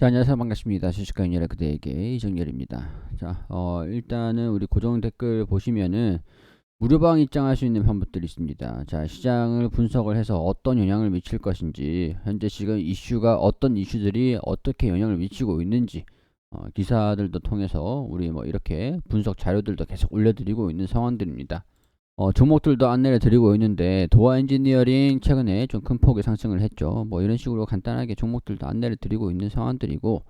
자, 안녕하세요. 반갑습니다. 주식과 인연의 그대에게 이정열입니다. 자, 일단은 우리 고정 댓글 보시면은 무료방 입장할 수 있는 방법들이 있습니다. 자, 시장을 분석을 해서 어떤 영향을 미칠 것인지, 현재 지금 이슈가 어떤 이슈들이 어떻게 영향을 미치고 있는지, 기사들도 통해서 우리 뭐 이렇게 분석 자료들도 계속 올려드리고 있는 상황들입니다. 종목들도 안내를 드리고 있는데 도어 엔지니어링 최근에 좀 큰 폭의 상승을 했죠. 뭐 이런 식으로 간단하게 종목들도 안내를 드리고 있는 상황들이고,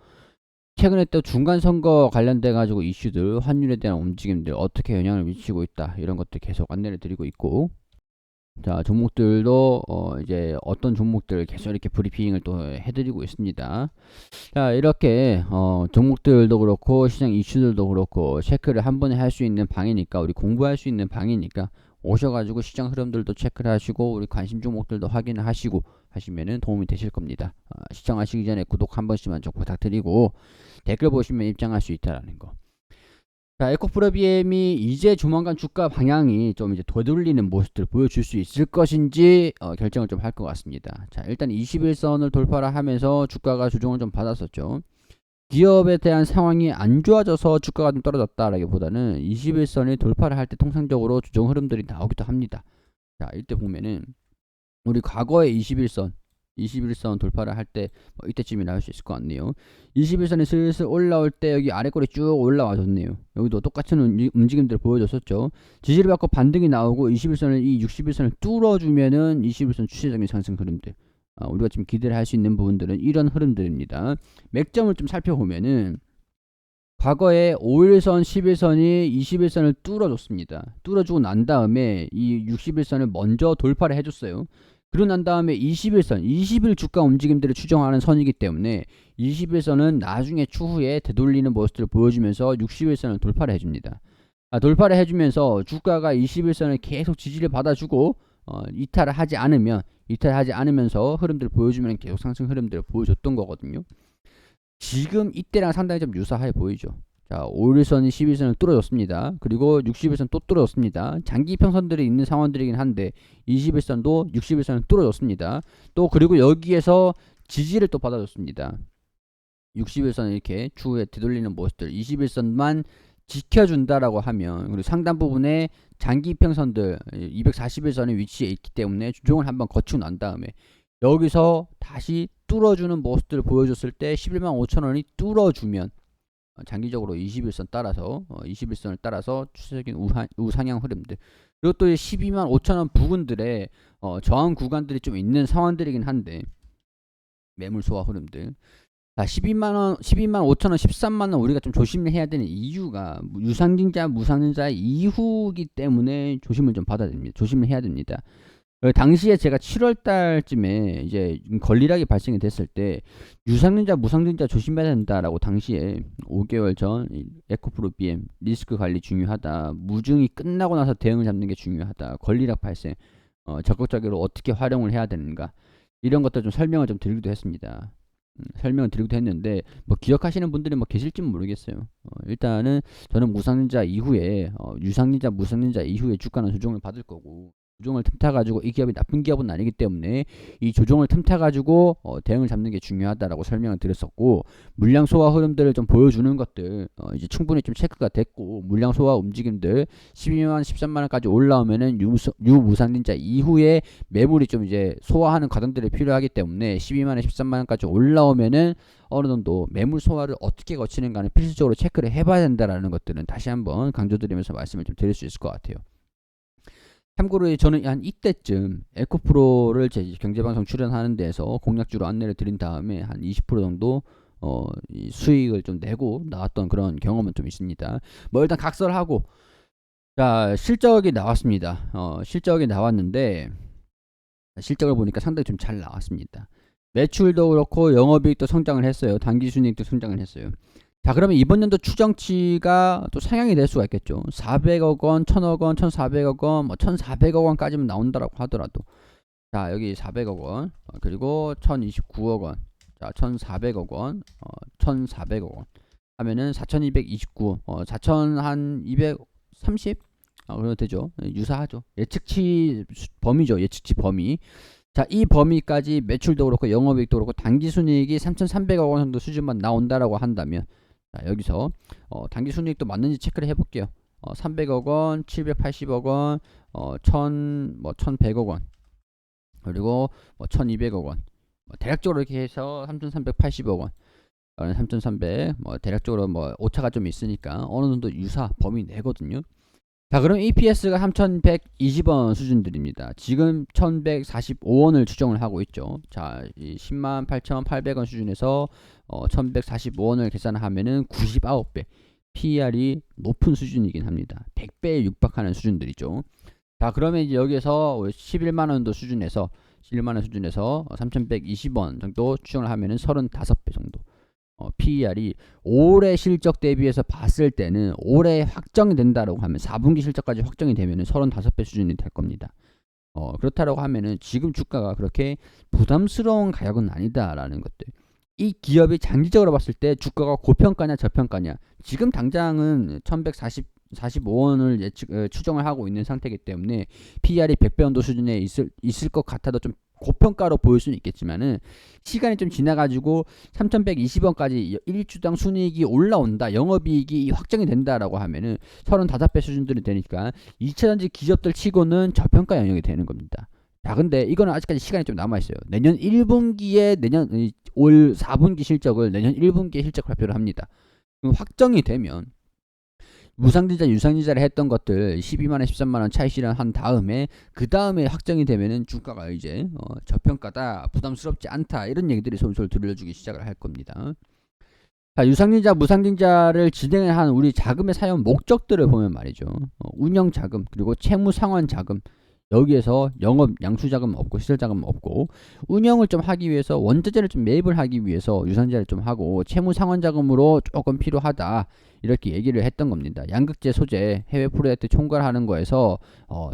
최근에 또 중간 선거 관련돼 가지고 이슈들, 환율에 대한 움직임들 어떻게 영향을 미치고 있다, 이런 것들 계속 안내를 드리고 있고, 자, 종목들도 이제 어떤 종목들 계속 이렇게 브리핑을 또 해드리고 있습니다. 자, 이렇게 종목들도 그렇고 시장 이슈들도 그렇고 체크를 한 번에 할 수 있는 방이니까, 우리 공부할 수 있는 방이니까 오셔가지고 시장 흐름들도 체크를 하시고 우리 관심 종목들도 확인을 하시고 하시면은 도움이 되실 겁니다. 시청하시기 전에 구독 한 번씩만 좀 부탁드리고 댓글 보시면 입장할 수 있다라는 거. 자, 에코프로비엠이 이제 조만간 주가 방향이 좀 이제 되돌리는 모습들을 보여줄 수 있을 것인지 결정을 좀 할 것 같습니다. 자, 일단 21선을 돌파를 하면서 주가가 조정을 좀 받았었죠. 기업에 대한 상황이 안 좋아져서 주가가 좀 떨어졌다라기보다는 21선이 돌파를 할 때 통상적으로 조정 흐름들이 나오기도 합니다. 자, 이때 보면은 우리 과거의 21선 돌파를 할 때 이때쯤이 나올 수 있을 것 같네요. 21선이 슬슬 올라올 때 여기 아래꼬리 쭉 올라와 줬네요. 여기도 똑같은 움직임들을 보여줬었죠. 지지를 받고 반등이 나오고 21선을 이 61선을 뚫어주면은 21선 추세적인 상승 흐름들, 우리가 지금 기대를 할 수 있는 부분들은 이런 흐름들입니다. 맥점을 좀 살펴보면은 과거에 5일선, 11선이 21선을 뚫어줬습니다. 뚫어주고 난 다음에 이 61선을 먼저 돌파를 해줬어요. 그러고 난 다음에 21선, 20일 주가 움직임들을 추정하는 선이기 때문에 21선은 나중에 추후에 되돌리는 모습들을 보여주면서 61선을 돌파를 해줍니다. 돌파를 해주면서 주가가 21선을 계속 지지를 받아주고 이탈을 하지 않으면서 흐름들을 보여주면 계속 상승 흐름들을 보여줬던 거거든요. 지금 이때랑 상당히 좀 유사해 보이죠. 자, 5일선이 11선을 뚫어줬습니다. 그리고 60일선 또 뚫어줬습니다. 장기 평선들이 있는 상황들이긴 한데 21선도 60일선을 뚫어줬습니다. 또 그리고 여기에서 지지를 또 받아줬습니다. 60일선 이렇게 추후에 되돌리는 모습들, 21선만 지켜준다라고 하면, 그리고 상단 부분에 장기 평선들 241선의 위치에 있기 때문에 조정을 한번 거치고 난 다음에 여기서 다시 뚫어주는 모습들을 보여줬을 때 11만 5천원이 뚫어주면 장기적으로 21선 따라서 21선을 따라서 추세적인 우상향 흐름들, 그리고 또 12만 5천원 부근들의 저항 구간들이 좀 있는 상황들이긴 한데 매물 소화 흐름들, 12만원, 12만 5천원, 13만원 우리가 좀 조심을 해야 되는 이유가 유상증자, 무상증자 이후기 때문에 조심을 좀 받아야 됩니다. 조심을 해야 됩니다. 당시에 제가 7월 달쯤에 이제 걸리락이 발생이 됐을 때 유상증자, 무상증자 조심해야 된다라고 당시에 5개월 전 에코프로 BM 리스크 관리 중요하다, 무증이 끝나고 나서 대응을 잡는 게 중요하다, 걸리락 발생 적극적으로 어떻게 활용을 해야 되는가, 이런 것들 좀 설명을 좀 드리기도 했습니다. 설명을 드리기도 했는데 뭐 기억하시는 분들이 뭐 계실지는 모르겠어요. 일단은 저는 무상증자 이후에 유상증자, 무상증자 이후에 주가는 조정을 받을 거고, 조정을 틈타 가지고 이 기업이 나쁜 기업은 아니기 때문에 이 조정을 틈타 가지고 대응을 잡는 게 중요하다라고 설명을 드렸었고, 물량 소화 흐름들을 좀 보여주는 것들 이제 충분히 좀 체크가 됐고, 물량 소화 움직임들 12만 13만원까지 올라오면은 유무상증자 이후에 매물이 좀 이제 소화하는 과정들이 필요하기 때문에 12만원 13만원까지 올라오면은 어느 정도 매물 소화를 어떻게 거치는가는 필수적으로 체크를 해봐야 된다라는 것들은 다시 한번 강조드리면서 말씀을 좀 드릴 수 있을 것 같아요. 참고로 저는 한 이때쯤 에코프로를 제 경제방송 출연하는 데서 공략주로 안내를 드린 다음에 한 20% 정도 이 수익을 좀 내고 나왔던 그런 경험은 좀 있습니다. 뭐 일단 각설하고, 자, 실적이 나왔습니다. 실적이 나왔는데 실적을 보니까 상당히 좀 잘 나왔습니다. 매출도 그렇고 영업이익도 성장을 했어요. 당기순이익도 성장을 했어요. 자, 그러면 이번 연도 추정치가 또 상향이 될 수가 있겠죠. 400억 원, 1000억 원, 1400억 원, 뭐 1400억 원까지만 나온다라고 하더라도, 자, 여기 400억 원, 그리고 1029억 원, 자, 1400억 원, 1400억 원 하면은 4229, 4230, 그래도 되죠. 유사하죠. 예측치 범위죠. 예측치 범위. 자, 이 범위까지 매출도 그렇고 영업이익도 그렇고 당기순이익이 3,300억 원 정도 수준만 나온다라고 한다면, 자, 여기서 당기순이익도 맞는지 체크를 해볼게요. 300억 원, 780억 원, 1,100억 원, 그리고 1,200억 원. 대략적으로 이렇게 해서 3,380억 원, 3,300, 대략적으로 오차가 좀 있으니까 어느 정도 유사 범위 내거든요. 자, 그럼 EPS가 3,120원 수준들입니다. 지금 1,145원을 추정을 하고 있죠. 자, 이 108,800원 수준에서 1,145원을 계산하면은 99배. PER이 높은 수준이긴 합니다. 100배에 육박하는 수준들이죠. 자, 그러면 이제 여기에서 11만원도 수준에서 3,120원 정도 추정을 하면은 35배 정도. PER이 올해 실적 대비해서 봤을 때는 올해 확정이 된다라고 하면 4분기 실적까지 확정이 되면은 35배 수준이 될 겁니다. 그렇다라고 하면은 지금 주가가 그렇게 부담스러운 가격은 아니다라는 것들. 이 기업이 장기적으로 봤을 때 주가가 고평가냐 저평가냐, 지금 당장은 1145원을 추정을 하고 있는 상태이기 때문에 PER이 100배 정도 수준에 있을 것 같아도 좀 고평가로 보일 수는 있겠지만은, 시간이 좀 지나가지고 3,120원까지 1주당 순이익이 올라온다, 영업이익이 확정이 된다라고 하면은 35배 수준들이 되니까 2차전지 기업들 치고는 저평가 영역이 되는 겁니다. 자, 근데 이거는 아직까지 시간이 좀 남아있어요. 내년 1분기에 올 4분기 실적을 내년 1분기에 실적 발표를 합니다. 확정이 되면 무상증자, 유상증자를 했던 것들 12만원, 13만원 차익 실현한 다음에, 그 다음에 확정이 되면은 주가가 이제 저평가다, 부담스럽지 않다, 이런 얘기들이 솔솔 들려주기 시작을 할 겁니다. 자, 유상증자, 무상증자를 진행을 한 우리 자금의 사용 목적들을 보면 말이죠. 운영 자금, 그리고 채무 상환 자금, 여기에서 영업 양수 자금 없고 시설 자금 없고, 운영을 좀 하기 위해서 원자재를 좀 매입을 하기 위해서 유상증자를 좀 하고, 채무 상환 자금으로 조금 필요하다, 이렇게 얘기를 했던 겁니다. 양극재 소재 해외 프로젝트 총괄하는 거에서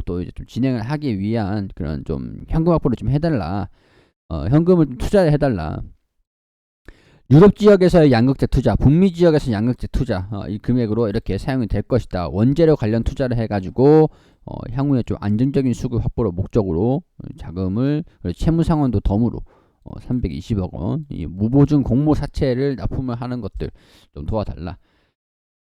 또 이제 좀 진행을 하기 위한 그런 좀 현금 확보를 좀 해달라, 현금을 좀 투자를 해달라. 유럽 지역에서의 양극재 투자, 북미 지역에서 양극재 투자, 이 금액으로 이렇게 사용이 될 것이다. 원재료 관련 투자를 해가지고 향후에 좀 안정적인 수급 확보를 목적으로 자금을, 채무 상환도 덤으로 320억 원, 이 무보증 공모 사채를 납품을 하는 것들 좀 도와달라.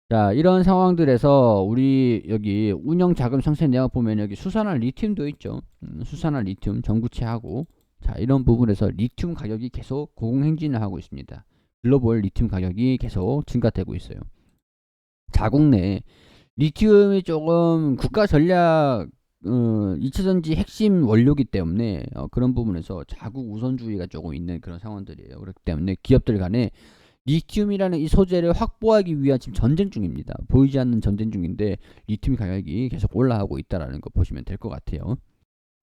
자, 이런 상황들에서 우리 여기 운영 자금 상세 내용 보면 여기 수산화 리튬도 있죠. 수산화 리튬 전구체하고, 자, 이런 부분에서 리튬 가격이 계속 고공행진을 하고 있습니다. 글로벌 리튬 가격이 계속 증가되고 있어요. 자국 내 리튬이 조금 국가 전략 2차전지 핵심 원료이기 때문에 그런 부분에서 자국 우선주의가 조금 있는 그런 상황들이에요. 그렇기 때문에 기업들 간에 리튬이라는 이 소재를 확보하기 위한 지금 전쟁 중입니다. 보이지 않는 전쟁 중인데 리튬 가격이 계속 올라가고 있다는 거 보시면 될 것 같아요.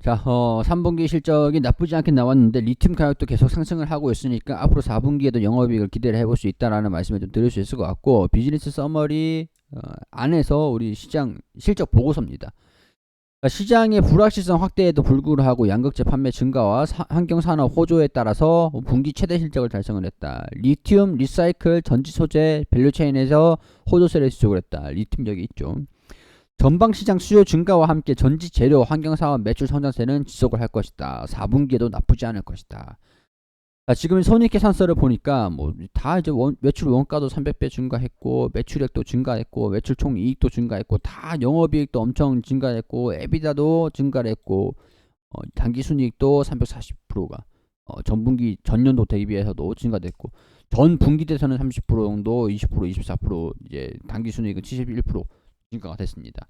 자, 3분기 실적이 나쁘지 않게 나왔는데 리튬 가격도 계속 상승을 하고 있으니까 앞으로 4분기에도 영업이익을 기대를 해볼 수 있다라는 말씀을 좀 드릴 수 있을 것 같고, 비즈니스 서머리 안에서 우리 시장 실적 보고서입니다. 시장의 불확실성 확대에도 불구하고 양극재 판매 증가와 환경산업 호조에 따라서 분기 최대 실적을 달성을 했다. 리튬, 리사이클, 전지 소재 밸류체인에서 호조세를 지속을 했다. 리튬 여기 있죠. 전방시장 수요 증가와 함께 전지 재료, 환경사업 매출 성장세는 지속을 할 것이다. 4분기에도 나쁘지 않을 것이다. 지금 손익계산서를 보니까 다 이제 매출 원가도 300배 증가했고, 매출액도 증가했고, 매출 총 이익도 증가했고, 다 영업이익도 엄청 증가했고, 에비다도 증가했고, 당기순이익도 340%가 전분기 전년도 대비해서도 증가됐고, 전 분기 대에서는 30% 정도, 20%, 24% 이제 당기순이익은 71% 증가가 됐습니다.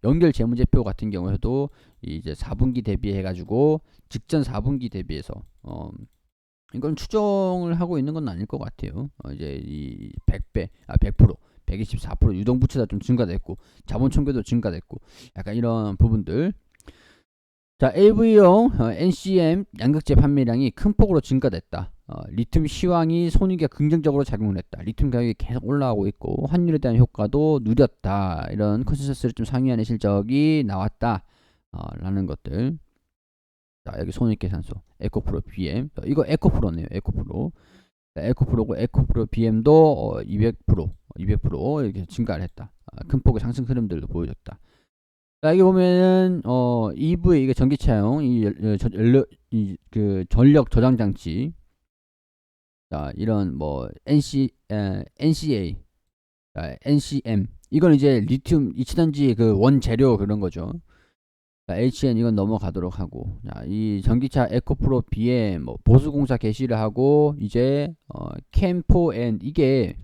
연결 재무제표 같은 경우에도 이제 4분기 대비해가지고 직전 4분기 대비해서 이건 추정을 하고 있는 건 아닐 것 같아요. 이제 이 100배, 100%, 124% 유동부채가 좀 증가됐고, 자본 총계도 증가됐고, 약간 이런 부분들. 자, AV용 NCM 양극재 판매량이 큰 폭으로 증가됐다. 리튬 시황이 손익에 긍정적으로 작용을 했다. 리튬 가격이 계속 올라가고 있고, 환율에 대한 효과도 누렸다. 이런 컨센서스를 좀 상회하는 실적이 나왔다. 라는 것들. 자, 여기 손익계산서 에코프로 BM, 이거 에코프로네요. 에코프로. 에코프로고, 에코프로 BM도 200% 이렇게 증가를 했다. 큰 폭의 상승 흐름들도 보여줬다. 자, 여기 보면은 EV 이게 전기차용 그 전력 저장 장치. 자, 이런 뭐 NCA, NCM 이건 이제 리튬 이치전지 그 원재료 그런 거죠. 자, HN 이건 넘어가도록 하고, 자, 이 전기차 에코프로 BM 뭐 보수공사 게시를 하고, 이제 캠포N 이게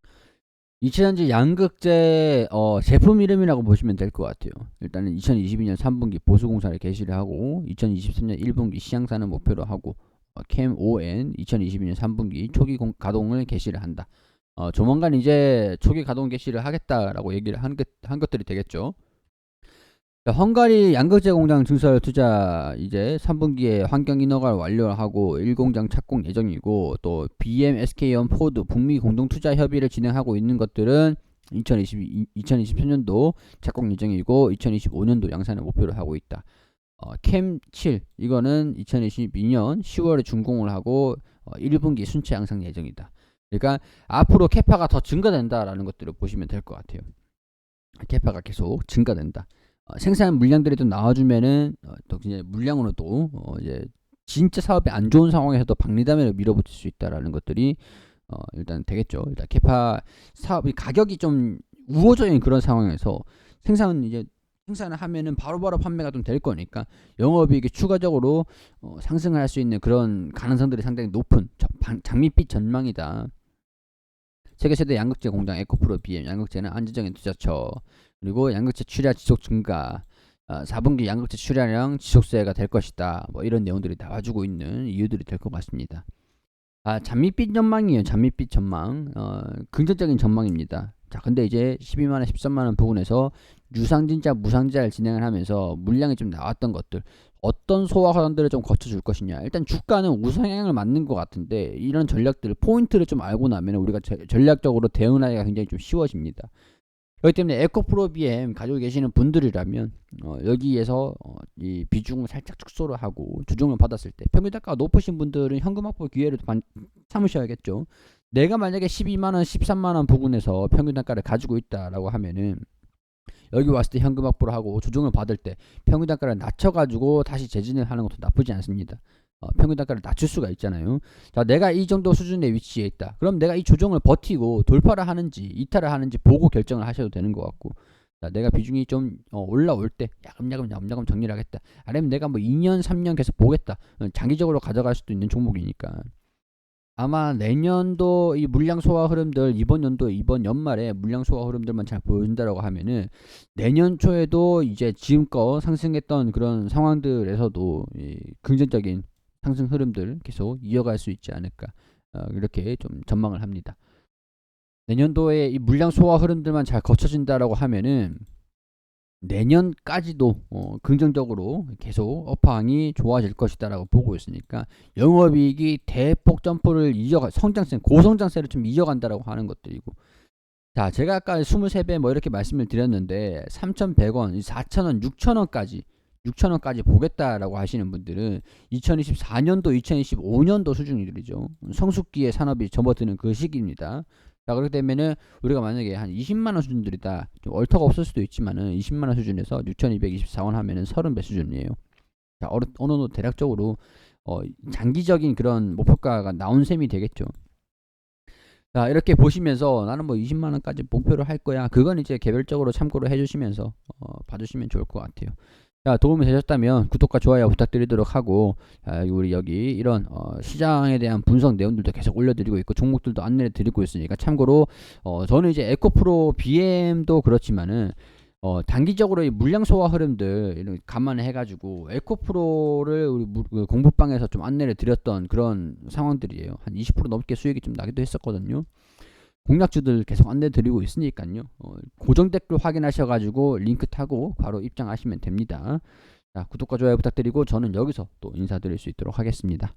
이치전지 양극재 제품 이름이라고 보시면 될 것 같아요. 일단은 2022년 3분기 보수공사를 게시를 하고 2023년 1분기 시향사는 목표로 하고 캠ON 2022년 3분기 초기 가동을 게시를 한다. 조만간 이제 초기 가동 개시를 하겠다라고 얘기를 한 것들이 되겠죠. 자, 헝가리 양극재 공장 증설 투자 이제 3분기에 환경 인허가를 완료하고 1공장 착공 예정이고, 또 BM, SK온, 포드 북미 공동 투자 협의를 진행하고 있는 것들은 2023년도 착공 예정이고 2025년도 양산을 목표로 하고 있다. 캠7 이거는 2022년 10월에 준공을 하고 1분기 순차 양상 예정이다. 그러니까 앞으로 캐파가 더 증가된다라는 것들을 보시면 될 것 같아요. 캐파가 계속 증가된다. 생산 물량들이 또 나와주면은 또 이제 물량으로도 이제 진짜 사업이 안 좋은 상황에서도 박리담회를 밀어붙일 수 있다라는 것들이 일단 되겠죠. 일단 캐파 사업이 가격이 좀 우호적인 그런 상황에서 생산을 하면은 바로바로 판매가 좀 될 거니까 영업이익이 추가적으로 상승을 할 수 있는 그런 가능성들이 상당히 높은 장밋빛 전망이다. 세계세대 양극재 공장 에코프로 BM 양극재는 안정적인 투자처, 그리고 양극재 출하 지속 증가, 4분기 양극재 출하량 지속세가 될 것이다. 뭐 이런 내용들이 나와주고 있는 이유들이 될 것 같습니다. 장밋빛 전망이에요. 장밋빛 전망. 긍정적인 전망입니다. 자, 근데 이제 12만원, 13만원 부분에서 유상진짜, 무상자를 진행을 하면서 물량이 좀 나왔던 것들, 어떤 소화 과정들을 좀 거쳐줄 것이냐. 일단 주가는 우상향을 맞는 것 같은데, 이런 전략들, 포인트를 좀 알고 나면 우리가 전략적으로 대응하기가 굉장히 좀 쉬워집니다. 그렇기 때문에 에코프로 BM 가지고 계시는 분들이라면 여기에서 이 비중을 살짝 축소를 하고 조정을 받았을 때 평균 단가가 높으신 분들은 현금 확보 기회를 삼으셔야겠죠. 내가 만약에 12만원, 13만원 부근에서 평균 단가를 가지고 있다라고 하면은 여기 왔을 때 현금 확보를 하고 조정을 받을 때 평균 단가를 낮춰가지고 다시 재진을 하는 것도 나쁘지 않습니다. 평균 단가를 낮출 수가 있잖아요. 자, 내가 이 정도 수준의 위치에 있다. 그럼 내가 이 조정을 버티고 돌파를 하는지 이탈을 하는지 보고 결정을 하셔도 되는 것 같고, 자, 내가 비중이 좀 올라올 때 야금야금 정리를 하겠다. 아니면 내가 뭐 2년 3년 계속 보겠다. 장기적으로 가져갈 수도 있는 종목이니까. 아마 내년도 이 물량 소화 흐름들, 이번 연말에 물량 소화 흐름들만 잘 보여준다라고 하면은 내년 초에도 이제 지금껏 상승했던 그런 상황들에서도 이 긍정적인 상승 흐름들 계속 이어갈 수 있지 않을까, 이렇게 좀 전망을 합니다. 내년도에 이 물량 소화 흐름들만 잘 거쳐진다라고 하면은 내년까지도 긍정적으로 계속 업황이 좋아질 것이다라고 보고 있으니까 영업이익이 대폭 점프를 성장세, 고성장세를 좀 이어간다라고 하는 것들이고, 자, 제가 아까 23배 뭐 이렇게 말씀을 드렸는데 3,100원, 4,000원, 6,000원까지 보겠다라고 하시는 분들은 2024년도, 2025년도 수준이들이죠. 성숙기의 산업이 접어드는 그 시기입니다. 자, 그렇게 되면은 우리가 만약에 한 20만원 수준들이다, 좀 얼터가 없을 수도 있지만은 20만원 수준에서 6,224원 하면은 30배 수준이에요. 자, 어느 정도 대략적으로 장기적인 그런 목표가가 나온 셈이 되겠죠. 자, 이렇게 보시면서 나는 뭐 20만원까지 목표를 할 거야, 그건 이제 개별적으로 참고를 해주시면서 봐주시면 좋을 것 같아요. 자, 도움이 되셨다면 구독과 좋아요 부탁드리도록 하고, 우리 여기 이런 시장에 대한 분석 내용들도 계속 올려드리고 있고 종목들도 안내를 드리고 있으니까 참고로 저는 이제 에코프로 BM도 그렇지만은 단기적으로 이 물량 소화 흐름들 이런 감안해 가지고 에코프로를 우리 공부방에서 좀 안내를 드렸던 그런 상황들이에요. 한 20% 넘게 수익이 좀 나기도 했었거든요. 공략주들 계속 안내 드리고 있으니까요. 고정 댓글 확인하셔가지고 링크 타고 바로 입장하시면 됩니다. 자, 구독과 좋아요 부탁드리고 저는 여기서 또 인사드릴 수 있도록 하겠습니다.